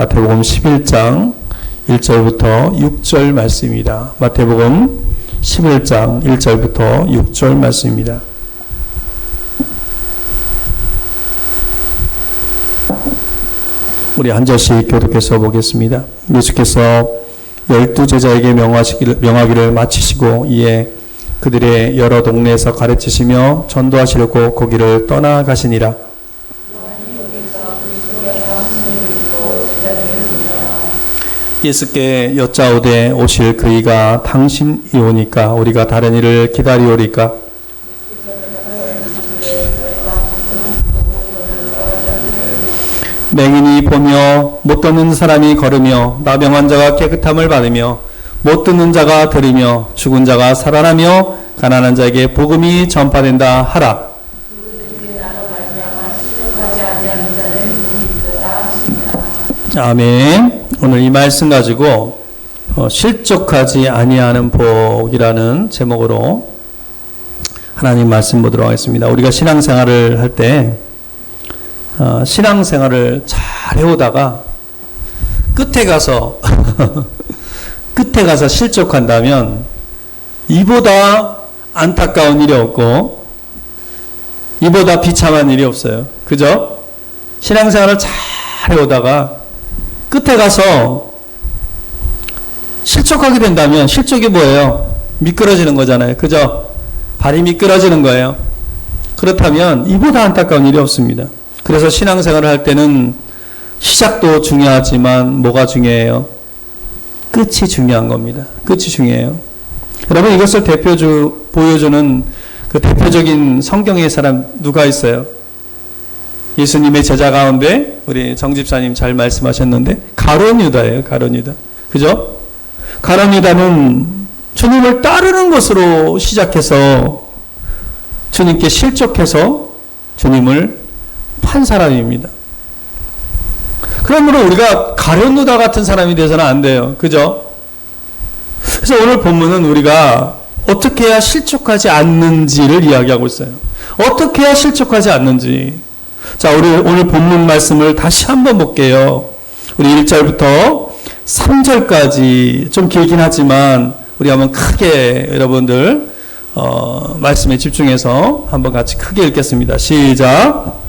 마태복음 11장 1절부터 6절 말씀입니다. 마태복음 11장 1절부터 6절 말씀입니다. 우리 한 절씩 교독해서 보겠습니다. 예수께서 12제자에게 명하기를 마치시고 이에 그들의 여러 동네에서 가르치시며 전도하시려고 거기를 떠나가시니라. 예수께 여짜오되 오실 그이가 당신이 오니까 우리가 다른 이를 기다리오리까? 맹인이 보며 못 듣는 사람이 걸으며 나병 자가 깨끗함을 받으며 못 듣는 자가 들으며 죽은 자가 살아나며 가난한 자에게 복음이 전파된다 하라. 아멘. 오늘 이 말씀 가지고 실족하지 아니하는 복이라는 제목으로 하나님 말씀 보도록 하겠습니다. 우리가 신앙생활을 할 때 신앙생활을 잘 해오다가 끝에 가서 실족한다면 이보다 안타까운 일이 없고 이보다 비참한 일이 없어요. 그죠? 신앙생활을 잘 해오다가 끝에 가서 실족하게 된다면 실족이 뭐예요? 미끄러지는 거잖아요. 그죠? 발이 미끄러지는 거예요. 그렇다면 이보다 안타까운 일이 없습니다. 그래서 신앙생활을 할 때는 시작도 중요하지만 뭐가 중요해요? 끝이 중요한 겁니다. 끝이 중요해요. 여러분 이것을 보여주는 그 대표적인 성경의 사람 누가 있어요? 예수님의 제자 가운데 우리 정집사님 잘 말씀하셨는데 가룟 유다예요. 가룟 유다. 그죠? 가룟 유다는 주님을 따르는 것으로 시작해서 주님께 실족해서 주님을 판 사람입니다. 그러므로 우리가 가룟 유다 같은 사람이 되서는 안 돼요. 그죠? 그래서 오늘 본문은 우리가 어떻게 해야 실족하지 않는지를 이야기하고 있어요. 어떻게 해야 실족하지 않는지. 자, 우리 오늘 본문 말씀을 다시 한번 볼게요. 우리 1절부터 3절까지 좀 길긴 하지만 우리 한번 크게 여러분들 말씀에 집중해서 한번 같이 크게 읽겠습니다. 시작.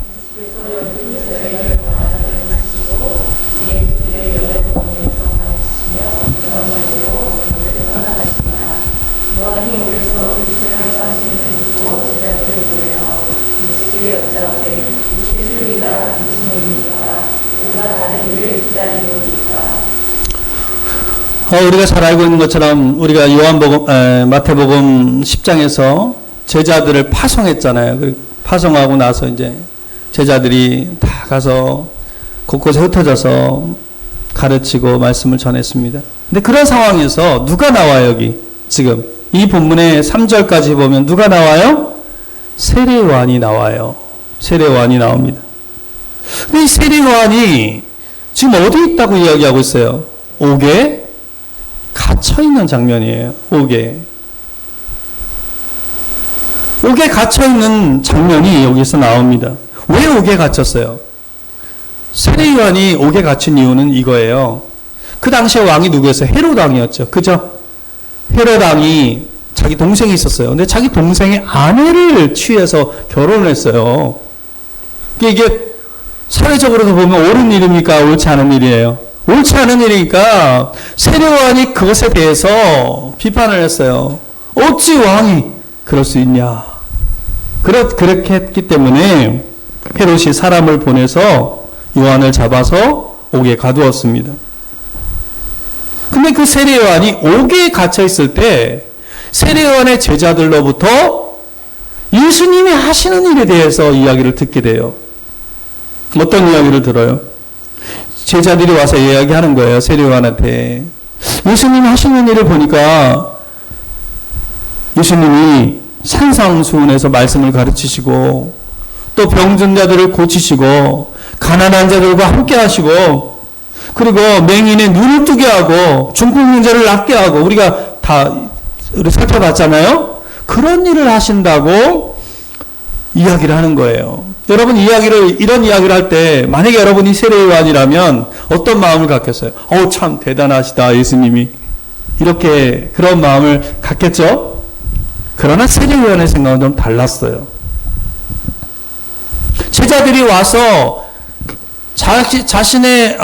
우리가 잘 알고 있는 것처럼 우리가 마태복음 10장에서 제자들을 파송했잖아요. 파송하고 나서 이제 제자들이 다 가서 곳곳에 흩어져서 가르치고 말씀을 전했습니다. 근데 그런 상황에서 누가 나와요? 여기 지금 이 본문의 3절까지 보면 누가 나와요? 세례요한이 나와요. 세례요한이 나옵니다. 근데 이 세례요한이 지금 어디 있다고 이야기하고 있어요? 옥에 갇혀있는 장면이에요. 옥에 갇혀있는 장면이 여기서 나옵니다. 왜 옥에 갇혔어요? 세례요한이 옥에 갇힌 이유는 이거예요. 그 당시에 왕이 누구였어요? 헤롯 왕이었죠. 그죠? 헤롯 왕이 자기 동생이 있었어요. 근데 자기 동생의 아내를 취해서 결혼을 했어요. 이게 사회적으로도 보면 옳은 일입니까? 옳지 않은 일이에요. 옳지 않은 일이니까 세례요한이 그것에 대해서 비판을 했어요. 어찌 왕이 그럴 수 있냐. 그렇게 했기 때문에 헤롯이 사람을 보내서 요한을 잡아서 옥에 가두었습니다. 근데 그 세례요한이 옥에 갇혀 있을 때 세례요한의 제자들로부터 예수님이 하시는 일에 대해서 이야기를 듣게 돼요. 어떤 이야기를 들어요? 제자들이 와서 이야기하는 거예요. 세례요한한테. 예수님이 하시는 일을 보니까 예수님이 산상수훈에서 말씀을 가르치시고 또 병든 자들을 고치시고 가난한 자들과 함께 하시고 그리고 맹인의 눈을 뜨게 하고 중풍병자를 낫게 하고 우리가 다 살펴봤잖아요. 그런 일을 하신다고 이야기를 하는 거예요. 여러분 이런 이야기를 할 때, 만약에 여러분이 세례요한이라면 어떤 마음을 갖겠어요? 참 대단하시다, 예수님이. 이렇게 그런 마음을 갖겠죠? 그러나 세례요한의 생각은 좀 달랐어요. 제자들이 와서 자신의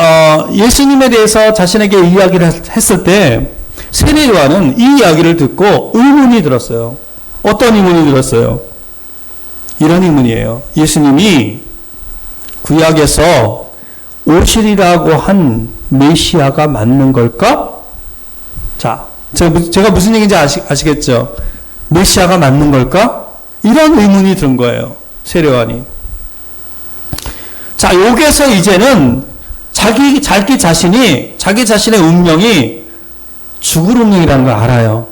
예수님에 대해서 자신에게 이야기를 했을 때 세례요한은 이 이야기를 듣고 의문이 들었어요. 어떤 의문이 들었어요? 이런 의문이에요. 예수님이 구약에서 오시리라고 한 메시아가 맞는 걸까? 자, 제가 무슨 얘기인지 아시겠죠? 메시아가 맞는 걸까? 이런 의문이 든 거예요. 세례요한이. 자, 여기에서 이제는 자기 자신의 운명이 죽을 운명이라는 걸 알아요.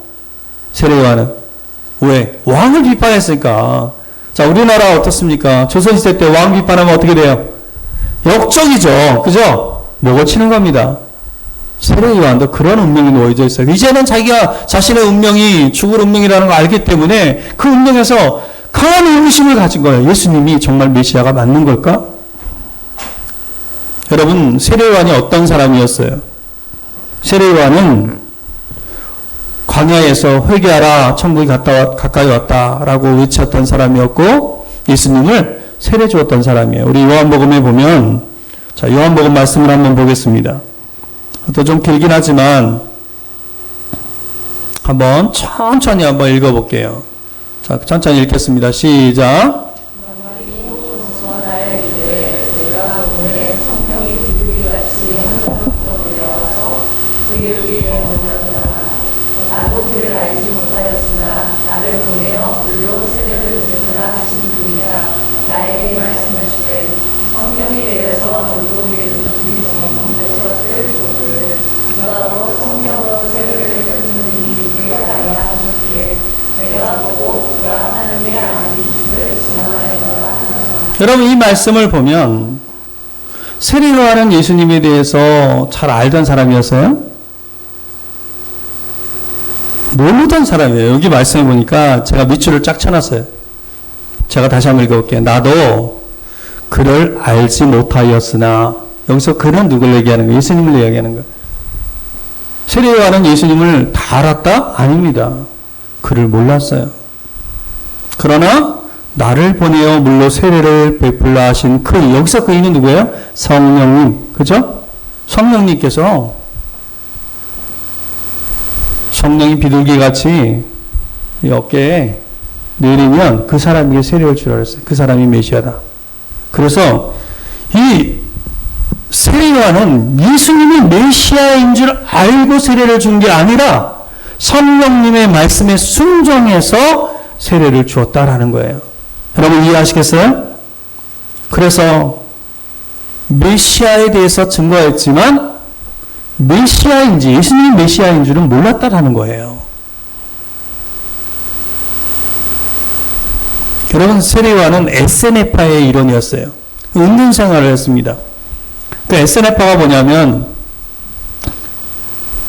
세례요한은. 왜? 왕을 비판했으니까. 자, 우리나라 어떻습니까? 조선시대 때 왕 비판하면 어떻게 돼요? 역적이죠. 그죠? 먹어 치는 겁니다. 세례요한도 그런 운명이 놓여져 있어요. 이제는 자기가 자신의 운명이 죽을 운명이라는 걸 알기 때문에 그 운명에서 강한 의구심을 가진 거예요. 예수님이 정말 메시아가 맞는 걸까? 여러분, 세례요한이 어떤 사람이었어요? 세례요한은 광야에서 회개하라, 천국이 가까이 왔다라고 외쳤던 사람이었고, 예수님을 세례 주었던 사람이에요. 우리 요한복음에 보면, 자, 요한복음 말씀을 한번 보겠습니다. 또 좀 길긴 하지만 한번 천천히 한번 읽어볼게요. 자, 천천히 읽겠습니다. 시작. 여러분, 이 말씀을 보면 세례요한은 예수님에 대해서 잘 알던 사람이었어요? 모르던 사람이에요. 여기 말씀을 보니까 제가 밑줄을 쫙 쳐놨어요. 제가 다시 한번 읽어볼게요. 나도 그를 알지 못하였으나, 여기서 그는 누굴 얘기하는 거예요? 예수님을 얘기하는 거예요. 세례요한은 예수님을 다 알았다? 아닙니다. 그를 몰랐어요. 그러나 나를 보내어 물로 세례를 베풀라 하신 여기서 그이는 누구예요? 성령님. 그죠? 성령님께서 성령이 비둘기같이 어깨에 내리면 그 사람에게 세례를 주라 그랬어요. 그 사람이 메시아다. 그래서 이 세례요한은 예수님이 메시아인 줄 알고 세례를 준 게 아니라 성령님의 말씀에 순종해서 세례를 주었다라는 거예요. 여러분 이해하시겠어요? 그래서 메시아에 대해서 증거했지만 메시아인지, 예수님이 메시아인 줄은 몰랐다라는 거예요. 여러분, 세례요한은 에세네파의 일원이었어요. 은둔 생활을 했습니다. 그 에세네파가 뭐냐면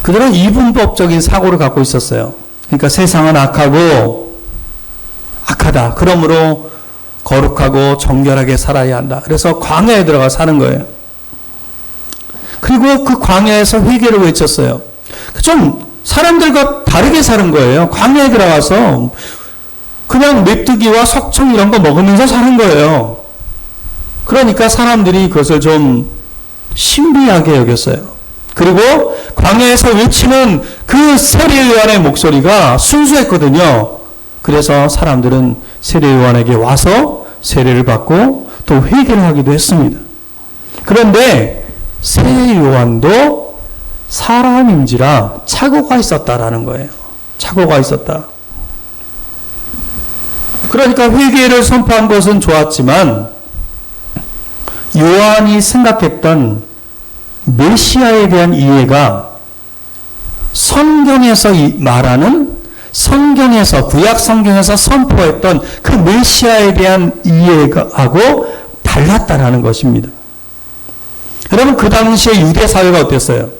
그들은 이분법적인 사고를 갖고 있었어요. 그러니까 세상은 악하다. 그러므로 거룩하고 정결하게 살아야 한다. 그래서 광야에 들어가 사는 거예요. 그리고 그 광야에서 회개를 외쳤어요. 좀 사람들과 다르게 사는 거예요. 광야에 들어가서 그냥 메뚜기와 석청 이런 거 먹으면서 사는 거예요. 그러니까 사람들이 그것을 좀 신비하게 여겼어요. 그리고 광야에서 외치는 그 세례요한의 목소리가 순수했거든요. 그래서 사람들은 세례요한에게 와서 세례를 받고 또 회개를 하기도 했습니다. 그런데 세례요한도 사람인지라 착오가 있었다라는 거예요. 착오가 있었다. 그러니까 회개를 선포한 것은 좋았지만 요한이 생각했던 메시아에 대한 이해가 성경에서 말하는, 구약 성경에서 선포했던 그 메시아에 대한 이해하고 달랐다라는 것입니다. 여러분, 그 당시에 유대 사회가 어땠어요?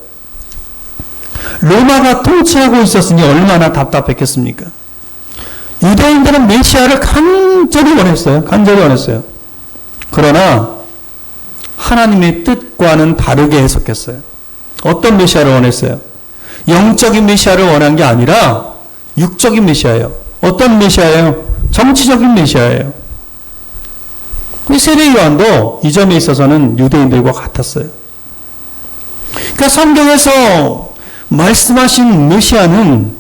로마가 통치하고 있었으니 얼마나 답답했겠습니까? 유대인들은 메시아를 간절히 원했어요. 그러나 하나님의 뜻과는 다르게 해석했어요. 어떤 메시아를 원했어요? 영적인 메시아를 원한 게 아니라 육적인 메시아예요. 어떤 메시아예요? 정치적인 메시아예요. 세례 요한도 이 점에 있어서는 유대인들과 같았어요. 그러니까 성경에서 말씀하신 메시아는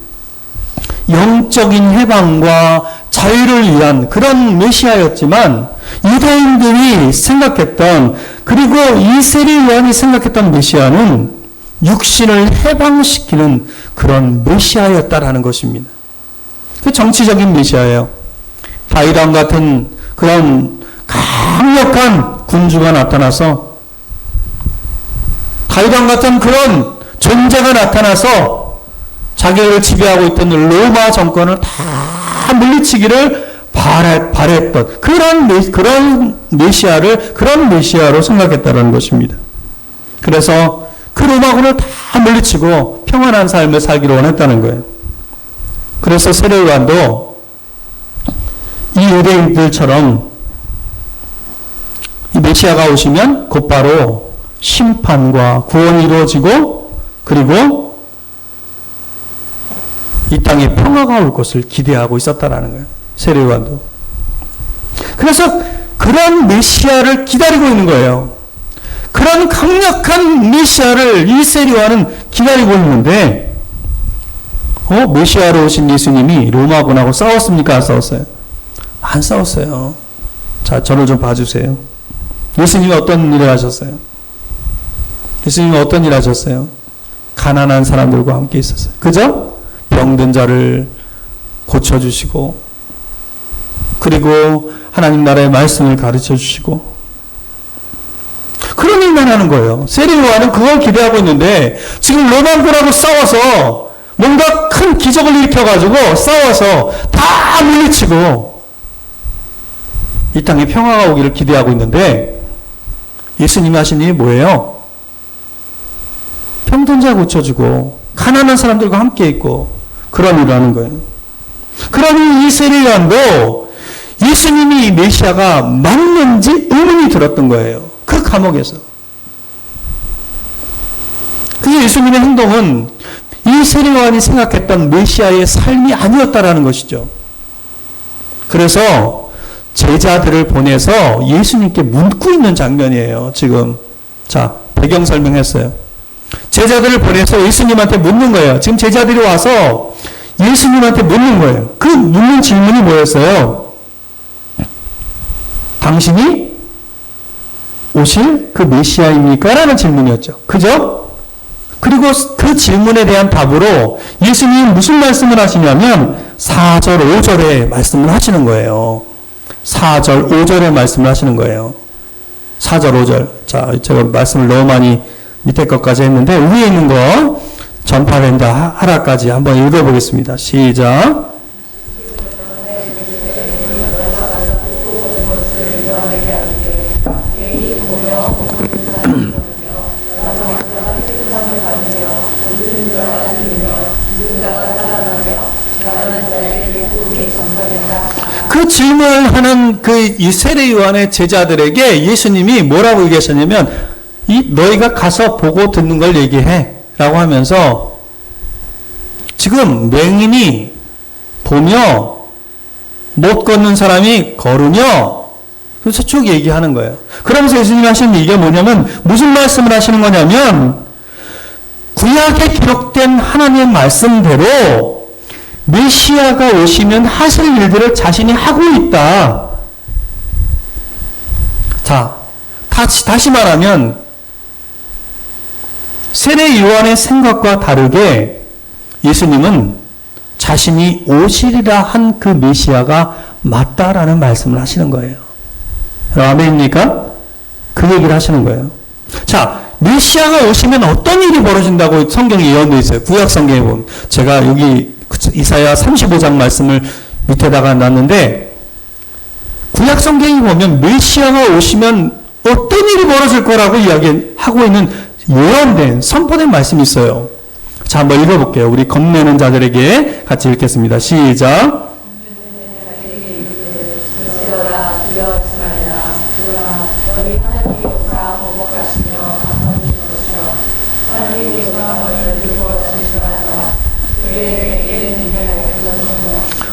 영적인 해방과 자유를 위한 그런 메시아였지만 유대인들이 생각했던, 그리고 이 세례 요한이 생각했던 메시아는 육신을 해방시키는 그런 메시아였다라는 것입니다. 그 정치적인 메시아예요. 다윗왕 같은 그런 강력한 군주가 나타나서, 다윗왕 같은 그런 존재가 나타나서 자기를 지배하고 있던 로마 정권을 다 물리치기를 바랬던 그런 메시아를 그런 메시아로 생각했다는 것입니다. 그래서 그 로마군을 다 물리치고 평안한 삶을 살기를 원했다는 거예요. 그래서 세례 요한도 이 유대인들처럼 이 메시아가 오시면 곧바로 심판과 구원이 이루어지고, 그리고 이 땅에 평화가 올 것을 기대하고 있었다라는 거예요. 세례 요한도. 그래서 그런 메시아를 기다리고 있는 거예요. 그런 강력한 메시아를 이 세례 요한은 기다리고 있는데, 메시아로 오신 예수님이 로마군하고 싸웠습니까? 안 싸웠어요? 안 싸웠어요. 자, 저를 좀 봐주세요. 예수님이 어떤 일을 하셨어요? 예수님이 어떤 일을 하셨어요? 가난한 사람들과 함께 있었어요. 그죠? 병든 자를 고쳐주시고, 그리고 하나님 나라의 말씀을 가르쳐 주시고, 그런 일만 하는 거예요. 세례 요한은 그걸 기대하고 있는데 지금 로마군하고 싸워서 뭔가 큰 기적을 일으켜가지고 싸워서 다 물리치고 이 땅에 평화가 오기를 기대하고 있는데, 예수님이 하신 일이 뭐예요? 병든 자 고쳐주고 가난한 사람들과 함께 있고 그런 일을 하는 거예요. 그러니 이 세례 요한도 예수님이 메시아가 맞는지 의문이 들었던 거예요. 그 감옥에서. 그래서 예수님의 행동은 이 세례 요한이 생각했던 메시아의 삶이 아니었다라는 것이죠. 그래서 제자들을 보내서 예수님께 묻고 있는 장면이에요. 지금. 자, 배경 설명했어요. 제자들을 보내서 예수님한테 묻는 거예요. 지금 제자들이 와서 예수님한테 묻는 거예요. 그 묻는 질문이 뭐였어요? 당신이 오실 그 메시아입니까? 라는 질문이었죠. 그죠? 그리고 그 질문에 대한 답으로 예수님이 무슨 말씀을 하시냐면 4절, 5절에 말씀을 하시는 거예요. 4절, 5절에 말씀을 하시는 거예요. 4절, 5절. 자, 제가 말씀을 너무 많이 밑에 것까지 했는데 위에 있는 거 전파된다 하라까지 한번 읽어보겠습니다. 시작. 그 질문을 하는 이 세례 요한의 제자들에게 예수님이 뭐라고 얘기하셨냐면, 너희가 가서 보고 듣는 걸 얘기해 라고 하면서, 지금 맹인이 보며 못 걷는 사람이 걸으며, 그래서 쭉 얘기하는 거예요. 그러면서 예수님이 하시는 얘기가 뭐냐면, 무슨 말씀을 하시는 거냐면, 구약에 기록된 하나님의 말씀대로 메시아가 오시면 하실 일들을 자신이 하고 있다. 자, 다시 말하면 세례 요한의 생각과 다르게 예수님은 자신이 오시리라 한 그 메시아가 맞다라는 말씀을 하시는 거예요. 아멘입니까? 그 얘기를 하시는 거예요. 자, 메시아가 오시면 어떤 일이 벌어진다고 성경에 예언되어 있어요. 구약 성경에 보면. 제가 여기 이사야 35장 말씀을 밑에다가 놨는데, 구약 성경에 보면 메시아가 오시면 어떤 일이 벌어질 거라고 이야기하고 있는 예언된, 선포된 말씀이 있어요. 자, 한번 읽어볼게요. 우리 겁내는 자들에게 같이 읽겠습니다. 시작.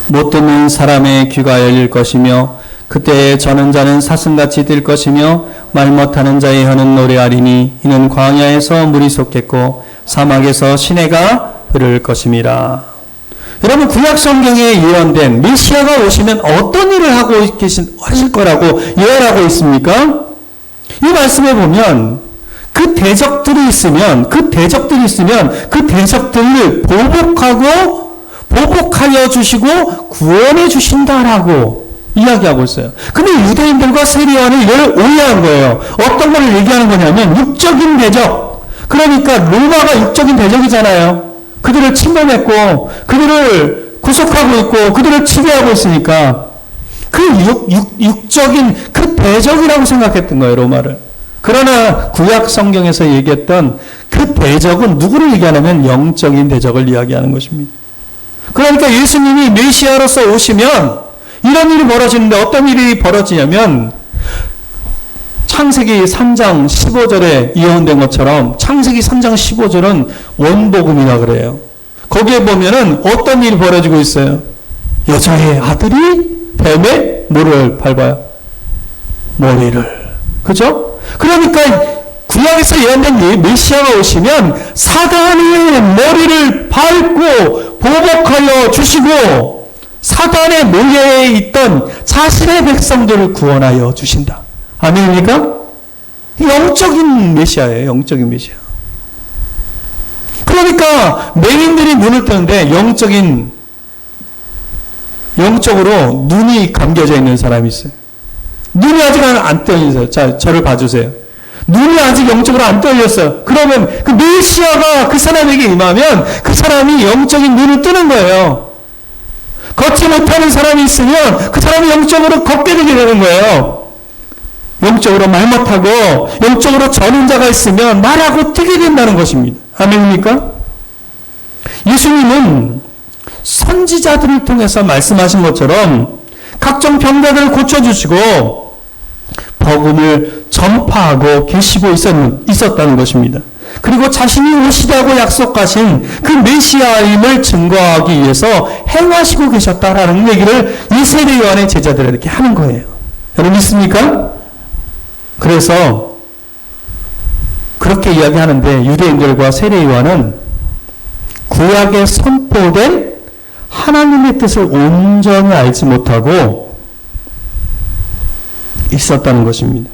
못 듣는 사람의 귀가 열릴 것이며 그때에 저는 자는 사슴같이 뛸 것이며 말 못하는 자의 혀는 노래하리니 이는 광야에서 물이 솟겠고 사막에서 시내가 흐를 것임이라. 여러분, 구약 성경에 예언된 메시아가 오시면 어떤 일을 하고 하실 거라고 예언하고 있습니까? 이 말씀에 보면 그 대적들이 있으면 그 대적들을 보복하여 주시고 구원해 주신다라고 이야기하고 있어요. 근데 유대인들과 세리요한은 이걸 오해한 거예요. 어떤 걸 얘기하는 거냐면 육적인 대적. 그러니까 로마가 육적인 대적이잖아요. 그들을 침범했고 그들을 구속하고 있고 그들을 지배하고 있으니까 그 육적인 그 대적이라고 생각했던 거예요, 로마를. 그러나 구약 성경에서 얘기했던 그 대적은 누구를 얘기하냐면 영적인 대적을 이야기하는 것입니다. 그러니까 예수님이 메시아로서 오시면 이런 일이 벌어지는데 어떤 일이 벌어지냐면 창세기 3장 15절에 예언된 것처럼 창세기 3장 15절은 원복음이라 그래요. 거기에 보면은 어떤 일이 벌어지고 있어요. 여자의 아들이 뱀의 뭐를 밟아요? 머리를. 그죠? 그러니까 구약에서 예언된 메시아가 오시면 사단의 머리를 밟고 보복하여 주시고 사단의 노예에 있던 자신의 백성들을 구원하여 주신다. 아멘입니까? 영적인 메시아예요. 영적인 메시아. 그러니까 맹인들이 눈을 뜨는데 영적으로 눈이 감겨져 있는 사람이 있어요. 눈이 아직 안 떠 있어요. 자, 저를 봐주세요. 눈이 아직 영적으로 안 떠있어요. 그러면 그 메시아가 그 사람에게 임하면 그 사람이 영적인 눈을 뜨는 거예요. 걷지 못하는 사람이 있으면 그 사람이 영적으로 걷게 되게 되는 거예요. 영적으로 말 못하고 영적으로 저는 자가 있으면 말하고 뛰게 된다는 것입니다. 아멘입니까? 예수님은 선지자들을 통해서 말씀하신 것처럼 각종 병자들을 고쳐주시고 복음을 전파하고 계시고 있었다는 것입니다. 그리고 자신이 오시다고 약속하신 그 메시아임을 증거하기 위해서 행하시고 계셨다라는 얘기를 이 세례 요한의 제자들에게 하는 거예요. 여러분 믿습니까? 그래서 그렇게 이야기하는데 유대인들과 세례 요한은 구약에 선포된 하나님의 뜻을 온전히 알지 못하고 있었다는 것입니다.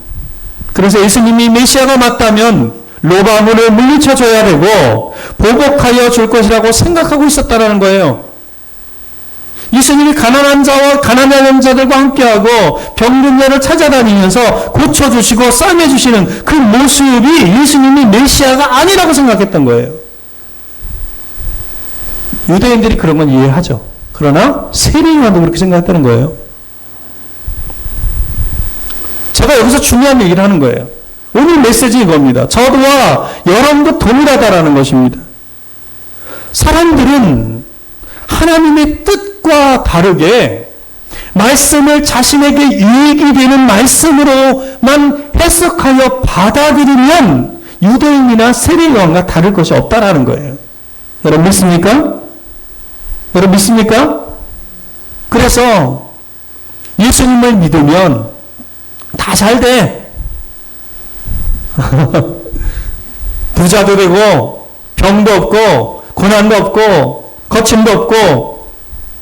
그래서 예수님이 메시아가 맞다면 로마문을 물리쳐줘야 되고 보복하여 줄 것이라고 생각하고 있었다는 거예요. 예수님이 가난한 자들과 함께하고 병든 자를 찾아다니면서 고쳐주시고 싸매주시는 그 모습이 예수님이 메시아가 아니라고 생각했던 거예요. 유대인들이 그런 건 이해하죠. 그러나 세례요한도 그렇게 생각했다는 거예요. 제가 여기서 중요한 얘기를 하는 거예요. 오늘 메시지는 이겁니다. 저도와 여러분도 동일하다라는 것입니다. 사람들은 하나님의 뜻과 다르게 말씀을 자신에게 유익이 되는 말씀으로만 해석하여 받아들이면 유대인이나 세례요한과 다를 것이 없다라는 거예요. 여러분 믿습니까? 여러분 믿습니까? 그래서 예수님을 믿으면 다 잘 돼. 부자도 되고 병도 없고 고난도 없고 거침도 없고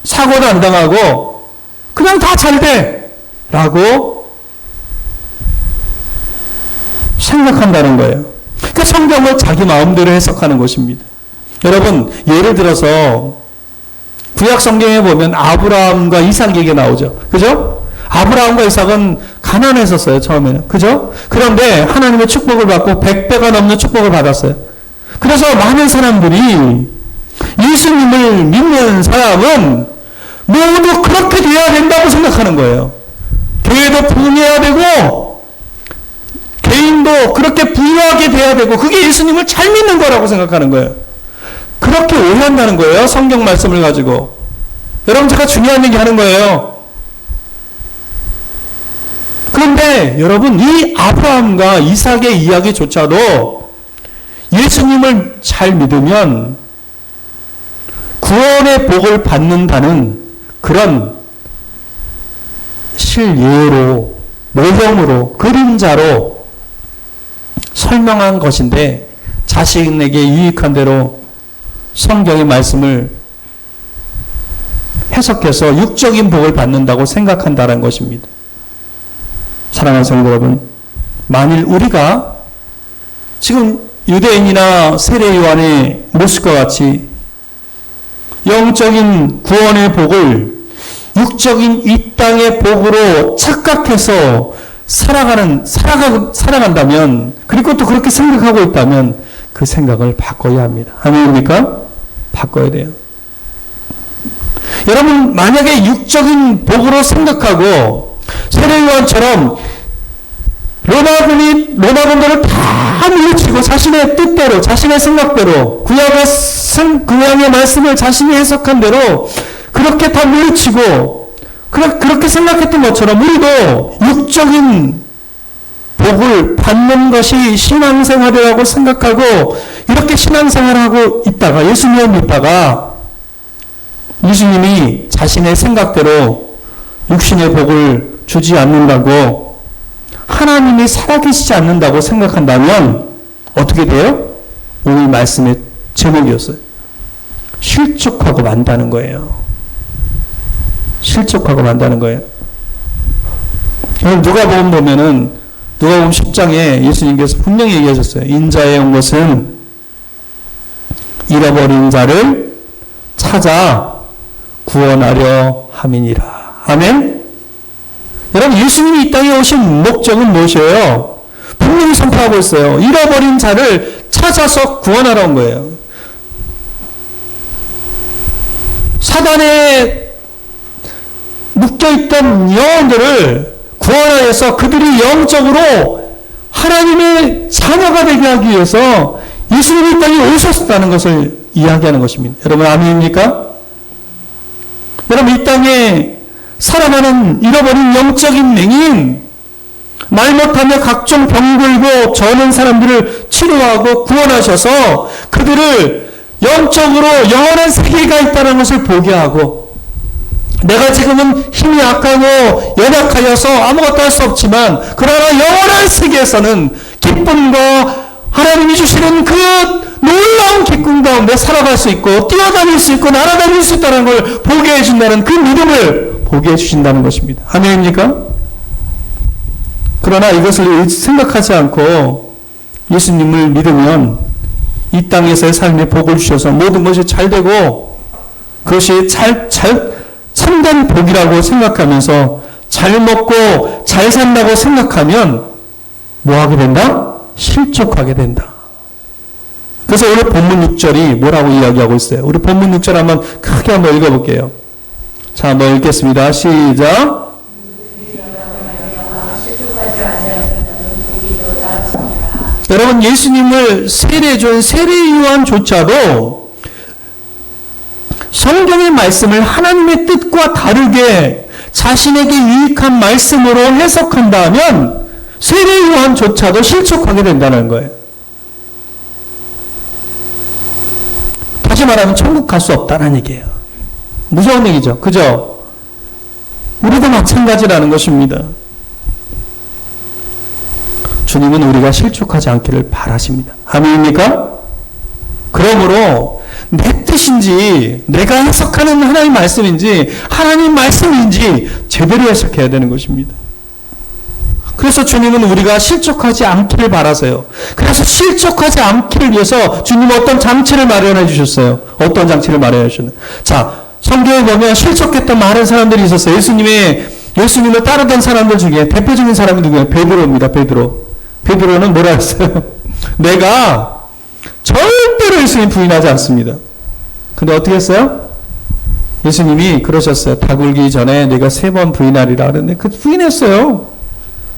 사고도 안 당하고 그냥 다 잘 돼 라고 생각한다는 거예요. 그 성경을 자기 마음대로 해석하는 것입니다. 여러분 예를 들어서 구약 성경에 보면 아브라함과 이삭 얘기가 나오죠. 그죠? 아브라함과 이삭은 가난했었어요, 처음에는. 그죠? 그런데 하나님의 축복을 받고 100배가 넘는 축복을 받았어요. 그래서 많은 사람들이 예수님을 믿는 사람은 모두 그렇게 돼야 된다고 생각하는 거예요. 교회도 부흥해야 되고 개인도 그렇게 부유하게 돼야 되고 그게 예수님을 잘 믿는 거라고 생각하는 거예요. 그렇게 오해한다는 거예요. 성경 말씀을 가지고. 여러분 제가 중요한 얘기 하는 거예요. 그런데 여러분 이 아브라함과 이삭의 이야기조차도 예수님을 잘 믿으면 구원의 복을 받는다는 그런 실예로, 모형으로, 그림자로 설명한 것인데 자신에게 유익한 대로 성경의 말씀을 해석해서 육적인 복을 받는다고 생각한다는 것입니다. 사랑하는 성도 여러분, 만일 우리가 지금 유대인이나 세례 요한의 모습과 같이 영적인 구원의 복을 육적인 이 땅의 복으로 착각해서 살아간다면, 그리고 또 그렇게 생각하고 있다면 그 생각을 바꿔야 합니다. 아멘입니까? 바꿔야 돼요. 여러분, 만약에 육적인 복으로 생각하고 세례 요한처럼 로마군들을 다 물리치고 자신의 뜻대로, 자신의 생각대로, 구약의 말씀을 자신이 해석한 대로 그렇게 다 물리치고 그렇게 생각했던 것처럼 우리도 육적인 복을 받는 것이 신앙생활이라고 생각하고 이렇게 신앙생활하고 있다가 예수님을 믿다가 예수님이 자신의 생각대로 육신의 복을 주지 않는다고, 하나님이 살아계시지 않는다고 생각한다면 어떻게 돼요? 오늘 말씀의 제목이었어요. 실족하고 만다는 거예요. 실족하고 만다는 거예요. 누가복음 보면은 누가복음 10장에 예수님께서 분명히 얘기하셨어요. 인자에 온 것은 잃어버린 자를 찾아 구원하려 함이니라. 아멘? 여러분, 예수님이 이 땅에 오신 목적은 무엇이에요? 분명히 선포하고 있어요. 잃어버린 자를 찾아서 구원하러 온 거예요. 사단에 묶여있던 영혼들을 구원하여서 그들이 영적으로 하나님의 자녀가 되게 하기 위해서 예수님이 이 땅에 오셨다는 것을 이야기하는 것입니다. 여러분, 아멘입니까? 여러분, 이 땅에 살아가는 잃어버린 영적인 맹인, 말 못하며 각종 병들고 저는 사람들을 치료하고 구원하셔서 그들을 영적으로 영원한 세계가 있다는 것을 보게 하고, 내가 지금은 힘이 약하고 연약하여서 아무것도 할 수 없지만 그러나 영원한 세계에서는 기쁨과 하나님이 주시는 그 놀라운 기쁨 가운데 살아갈 수 있고 뛰어다닐 수 있고 날아다닐 수 있다는 걸 보게 해준다는 그 믿음을 보게 해주신다는 것입니다. 아멘입니까? 그러나 이것을 생각하지 않고 예수님을 믿으면 이 땅에서의 삶에 복을 주셔서 모든 것이 잘 되고 그것이 참된 복이라고 생각하면서 잘 먹고 잘 산다고 생각하면 뭐 하게 된다? 실족하게 된다. 그래서 오늘 본문 6절이 뭐라고 이야기하고 있어요? 우리 본문 6절 한번 크게 한번 읽어볼게요. 자, 한번 읽겠습니다. 시작. 여러분, 예수님을 세례준 세례 요한조차도 성경의 말씀을 하나님의 뜻과 다르게 자신에게 유익한 말씀으로 해석한다면 세례 요한조차도 실족하게 된다는 거예요. 다시 말하면 천국 갈 수 없다는 얘기예요. 무서운 얘기죠. 그죠? 우리도 마찬가지라는 것입니다. 주님은 우리가 실족하지 않기를 바라십니다. 아멘입니까? 그러므로 내 뜻인지 내가 해석하는 하나님 말씀인지 하나님 말씀인지 제대로 해석해야 되는 것입니다. 그래서 주님은 우리가 실족하지 않기를 바라세요. 그래서 실족하지 않기를 위해서 주님은 어떤 장치를 마련해 주셨어요. 어떤 장치를 마련해 주셨나요? 자, 성경에 보면 실족했던 많은 사람들이 있었어요. 예수님을 따르던 사람들 중에 대표적인 사람이 누구예요? 베드로입니다. 베드로는 뭐라 했어요? 내가 절대로 예수님 부인하지 않습니다. 근데 어떻게 했어요? 예수님이 그러셨어요. 다 굴기 전에 내가 3번 부인하리라 그랬는데 그 부인했어요.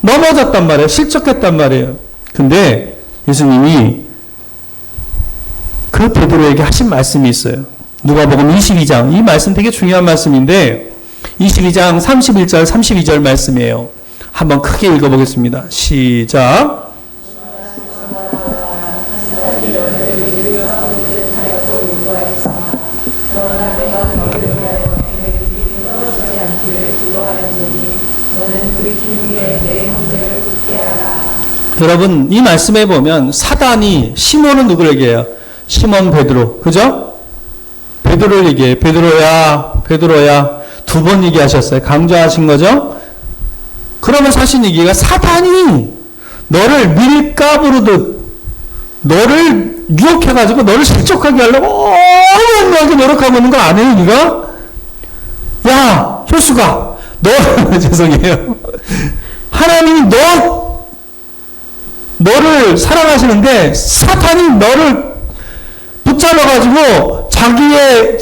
넘어졌단 말이에요. 실족했단 말이에요. 근데 예수님이 그 베드로에게 하신 말씀이 있어요. 누가복음 22장. 이 말씀 되게 중요한 말씀인데 22장 31절 32절 말씀이에요. 한번 크게 읽어보겠습니다. 시작. 여러분, 이 말씀에 보면 사단이 시몬은 누구를 얘기해요? 시몬 베드로. 그죠? 베드로를 얘기해요. 베드로야, 베드로야. 2번 얘기하셨어요. 강조하신 거죠? 그러면 사실 얘기가 사단이 너를 밀가부르듯 너를 유혹해가지고 너를 실족하게 하려고 어마어마하게 노력하고 있는 거 아니에요, 네가? 야, 효수가, 너, 죄송해요. 하나님이 너를 사랑하시는데 사탄이 너를 붙잡아가지고 자기의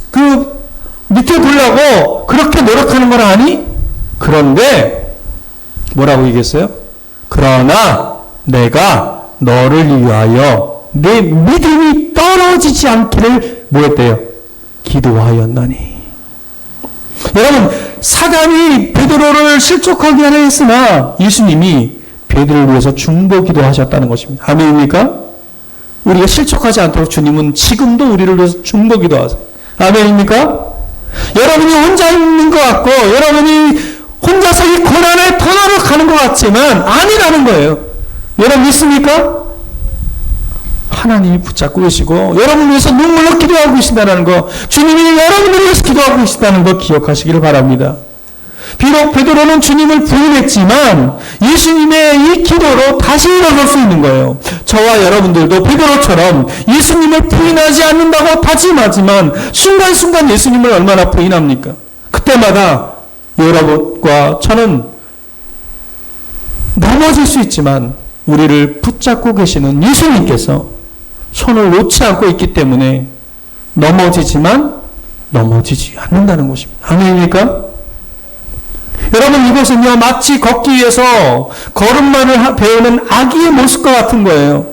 그 밑에 두려고 그렇게 노력하는 걸 아니? 그런데 뭐라고 얘기했어요? 그러나 내가 너를 위하여 내 믿음이 떨어지지 않기를 뭐했대요? 기도하였나니. 여러분, 사단이 베드로를 실족하게 하려 했으나 예수님이 베드로를 위해서 중보기도 하셨다는 것입니다. 아멘입니까? 우리가 실족하지 않도록 주님은 지금도 우리를 위해서 중보기도 하세요. 아멘입니까? 여러분이 혼자 있는 것 같고 여러분이 혼자서 이 고난에 더 노력하는 것 같지만 아니라는 거예요. 여러분 믿습니까? 하나님이 붙잡고 계시고 여러분을 위해서 눈물로 기도하고 계신다는 거, 주님이 여러분을 위해서 기도하고 계신다는 거 기억하시기를 바랍니다. 비록 베드로는 주님을 부인했지만 예수님의 이 기도로 다시 일어설 수 있는 거예요. 저와 여러분들도 베드로처럼 예수님을 부인하지 않는다고 다짐하지만 순간순간 예수님을 얼마나 부인합니까? 그때마다 여러분과 저는 넘어질 수 있지만 우리를 붙잡고 계시는 예수님께서 손을 놓지 않고 있기 때문에 넘어지지만 넘어지지 않는다는 것입니다. 아멘입니까? 여러분, 이것은요 마치 걷기 위해서 걸음만을 배우는 아기의 모습과 같은 거예요.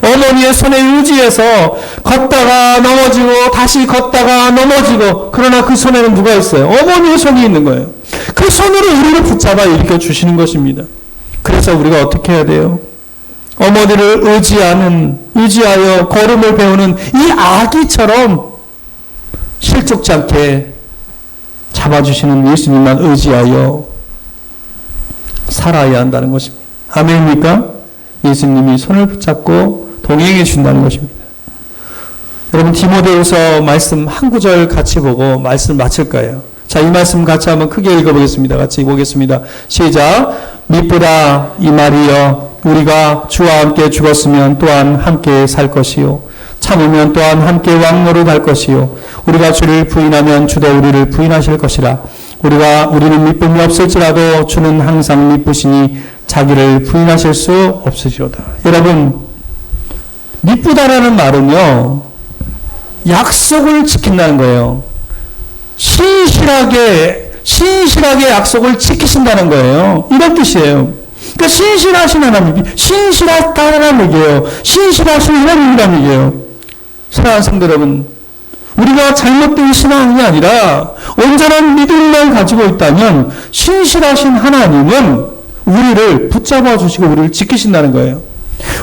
어머니의 손에 의지해서 걷다가 넘어지고 다시 걷다가 넘어지고, 그러나 그 손에는 누가 있어요? 어머니의 손이 있는 거예요. 그 손으로 우리를 붙잡아 일으켜 주시는 것입니다. 그래서 우리가 어떻게 해야 돼요? 어머니를 의지하여 걸음을 배우는 이 아기처럼 실족지 않게 잡아주시는 예수님만 의지하여 살아야 한다는 것입니다. 아멘입니까? 예수님이 손을 붙잡고 동행해 준다는 것입니다. 여러분, 디모데후서 말씀 한 구절 같이 보고 말씀 마칠 거예요. 자, 이 말씀 같이 한번 크게 읽어보겠습니다. 같이 보겠습니다. 시작. 미쁘다 이 말이여, 우리가 주와 함께 죽었으면 또한 함께 살 것이요, 참으면 또한 함께 왕노로 갈 것이요, 우리가 주를 부인하면 주도 우리를 부인하실 것이라. 우리는 미쁨이 없을지라도 주는 항상 미쁘시니 자기를 부인하실 수 없으시로다. 여러분, 미쁘다라는 말은요 약속을 지킨다는 거예요. 신실하게 약속을 지키신다는 거예요. 이런 뜻이에요. 그러니까 신실하신 하나님, 신실하다라는 얘기예요. 신실하신 하나님이라는 얘기예요. 사랑하는 성도 여러분, 우리가 잘못된 신앙이 아니라 온전한 믿음만 가지고 있다면 신실하신 하나님은 우리를 붙잡아 주시고 우리를 지키신다는 거예요.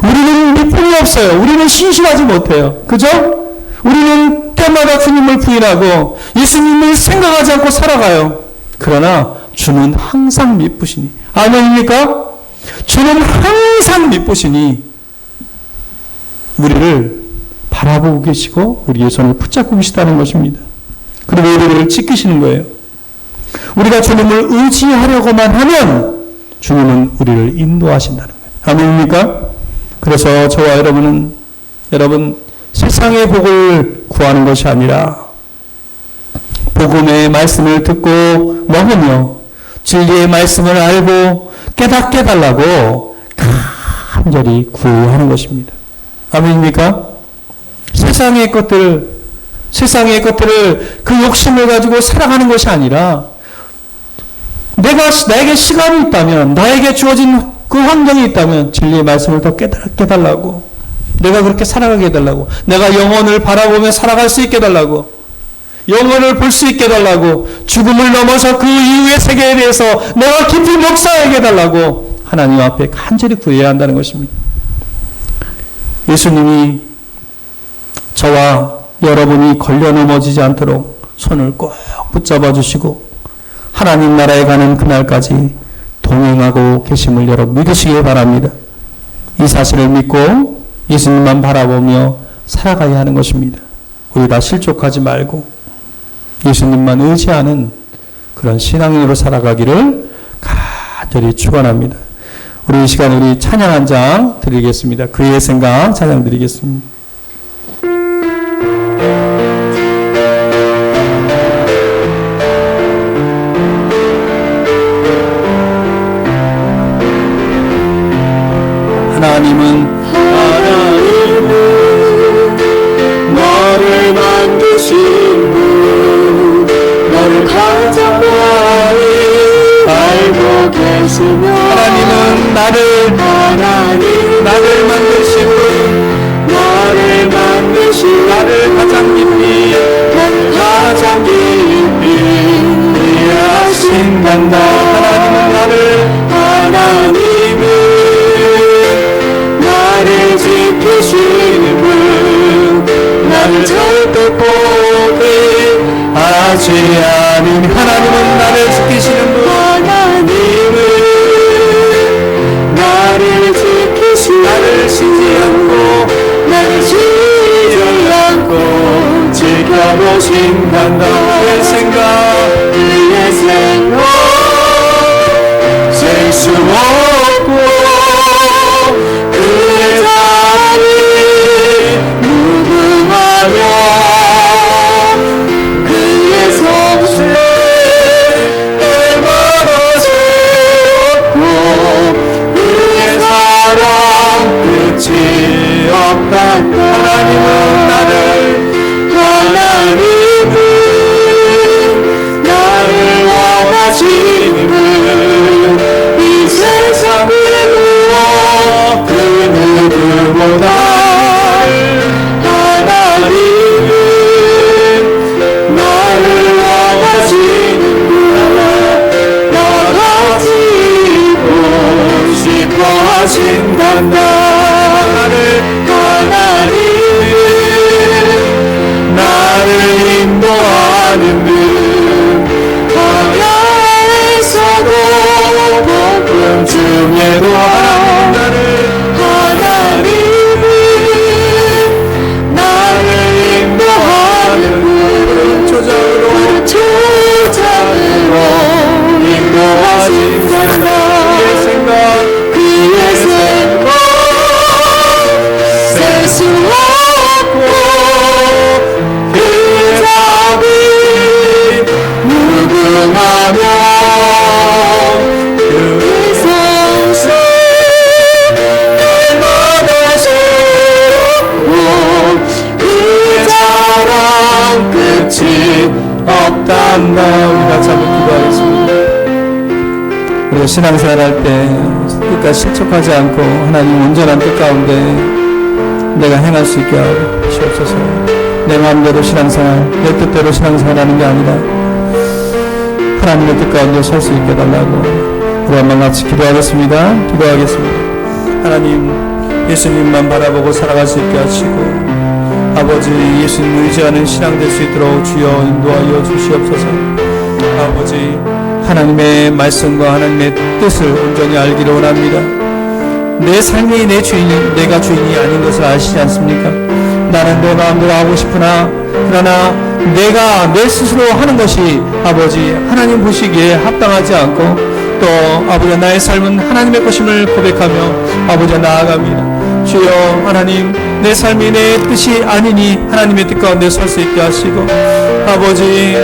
우리는 믿음이 없어요. 우리는 신실하지 못해요. 그죠? 우리는 때마다 주님을 부인하고 예수님을 생각하지 않고 살아가요. 그러나 주는 항상 미쁘시니. 아멘입니까? 주는 항상 미쁘시니 우리를 바라보고 계시고 우리의 손을 붙잡고 계시다는 것입니다. 그리고 우리를 지키시는 거예요. 우리가 주님을 의지하려고만 하면 주님은 우리를 인도하신다는 거예요. 아멘입니까? 그래서 저와 여러분 세상의 복을 구하는 것이 아니라 복음의 말씀을 듣고 먹으며 진리의 말씀을 알고 깨닫게 달라고 간절히 구하는 것입니다. 아멘입니까? 세상의 것들을 그 욕심을 가지고 살아가는 것이 아니라 나에게 시간이 있다면, 나에게 주어진 그 환경이 있다면 진리의 말씀을 더 깨닫게 달라고, 내가 그렇게 살아가게 해달라고, 내가 영혼을 바라보며 살아갈 수 있게 해달라고, 영혼을 볼 수 있게 해달라고, 죽음을 넘어서 그 이후의 세계에 대해서 내가 깊이 묵상하게 해달라고 하나님 앞에 간절히 구해야 한다는 것입니다. 예수님이 저와 여러분이 걸려 넘어지지 않도록 손을 꼭 붙잡아 주시고 하나님 나라에 가는 그날까지 동행하고 계심을 여러분 믿으시기 바랍니다. 이 사실을 믿고 예수님만 바라보며 살아가야 하는 것입니다. 우리 다 실족하지 말고 예수님만 의지하는 그런 신앙인으로 살아가기를 간절히 축원합니다. 우리 이 시간 우리 찬양 한 장 드리겠습니다. 그의 생각 찬양 드리겠습니다. 하나님은 너를 만드신 분, 너를 가장 많이 알고 계시며, 하나님은 나를 만드신 분, 너를 만드신 나를 가장 깊이 가장 깊이 이해하신단다. 하나님은 나를 지키시는 분, 나를 절대 포기하지 않으니. 하나님은 나를 지키시는 분, 하나님은 나를 지키시는, 나를 쉬지 않고 나를 쉬지 않고 지켜보신단다. 그의 생각 그의 생각 셀 수 없고 그의 자리 무궁하며 그의 성실 얼마나 새롭고 그의 사랑 끝이 없단다. 하나님은 나를 원하시는 분, 이 세상을 무엇 그 누구보다. 하나님은 나를 원하시는 분, 나같이 있고 싶어 하신단다. 하나님은 나를 인도하는 분, 광야에서도 복음 중에도 하나님은 나를 인도하는 분, 초장으로 인도하신단다. 그의 생각 셀 수 없고 그의 자비 무궁하며 그의 성실 얼마나 새롭고 그의 사랑 끝이 없단다. 우리 같이 한번 기도하겠습니다. 우리가 신앙생활 할 때 끝까지 실족하지 않고 하나님 온전한 뜻 가운데 내가 행할 수 있게 하시옵소서. 내 마음대로 신앙생활, 내 뜻대로 신앙생활 하는 게 아니라 하나님의 뜻 가운데 설 수 있게 해달라고 우리 한번 같이 기도하겠습니다. 하나님, 예수님만 바라보고 살아갈 수 있게 하시고 아버지, 예수님 의지하는 신앙 될 수 있도록 주여 인도하여 주시옵소서. 아버지, 하나님의 말씀과 하나님의 뜻을 온전히 알기를 원합니다. 내 삶이 내 주인이, 내가 주인이 아닌 것을 아시지 않습니까? 나는 내 마음대로 하고 싶으나 그러나 내가 내 스스로 하는 것이 아버지 하나님 보시기에 합당하지 않고 또 아버지 나의 삶은 하나님의 것임을 고백하며 아버지 나아갑니다. 주여 하나님, 내 삶이 내 뜻이 아니니 하나님의 뜻 가운데 설 수 있게 하시고 아버지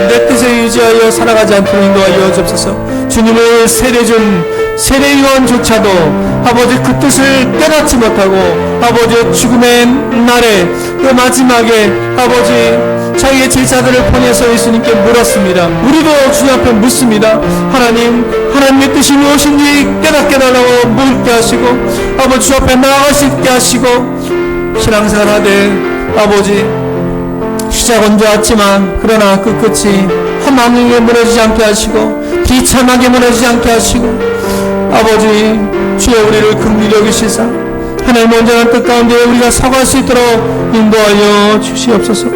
내 뜻에 의지하여 살아가지 않도록 인도하여 주옵소서. 주님을 세례준 세례요한조차도 아버지 그 뜻을 깨닫지 못하고 아버지 죽음의 날에 그 마지막에 아버지 자기의 제자들을 보내서 예수님께 물었습니다. 우리도 주님 앞에 묻습니다. 하나님, 하나님의 뜻이 무엇인지 깨닫게 달라고 묻게 하시고 아버지 주 앞에 나아갈 수 있게 하시고 신앙생활 하되 아버지 시작은 좋았지만 그러나 그 끝이 험하게 무너지지 않게 하시고 비참하게 무너지지 않게 하시고 아버지 주여 우리를 긍휼히 여기시사 하나님 온전한 뜻 가운데 우리가 서갈 수 있도록 인도하여 주시옵소서.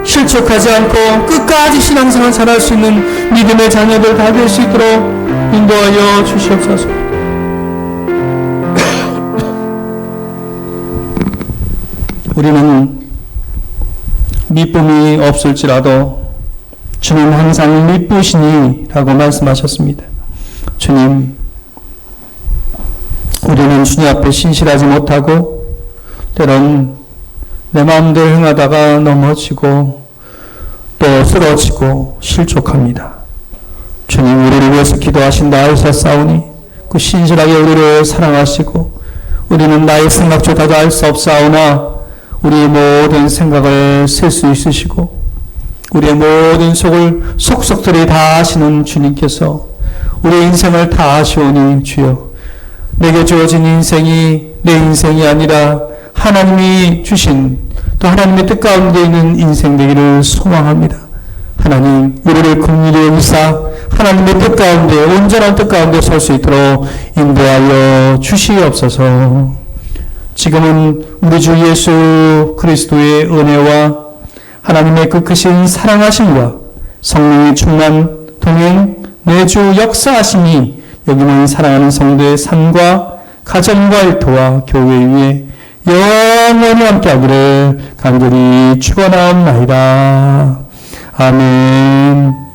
실족하지 않고 끝까지 신앙생활 잘할 수 있는 믿음의 자녀들 다 될 수 있도록 인도하여 주시옵소서. 우리는 미쁨이 없을지라도 주는 항상 미쁘시니 라고 말씀하셨습니다. 주님, 우리는 주님 앞에 신실하지 못하고 때론 내 마음대로 행하다가 넘어지고 또 쓰러지고 실족합니다. 주님, 우리를 위해서 기도하신다 하셨사오니 그 신실하게 우리를 사랑하시고 우리는 나의 생각조차도 알 수 없사오나 우리의 모든 생각을 셀 수 있으시고 우리의 모든 속을 속속들이 다 아시는 주님께서 우리의 인생을 다 아시오니 주여, 내게 주어진 인생이 내 인생이 아니라 하나님이 주신 또 하나님의 뜻 가운데 있는 인생 되기를 소망합니다. 하나님, 우리를 긍휼히 여기사 하나님의 뜻 가운데, 온전한 뜻 가운데 설 수 있도록 인도하여 주시옵소서. 지금은 우리 주 예수 그리스도의 은혜와 하나님의 그 크신 사랑하심과 성령의 충만 동행 매주 역사하심이 여기는 사랑하는 성도의 삶과 가정과 일터와 교회 위에 영원히 함께하기를 간절히 축원하옵나이다. 아멘.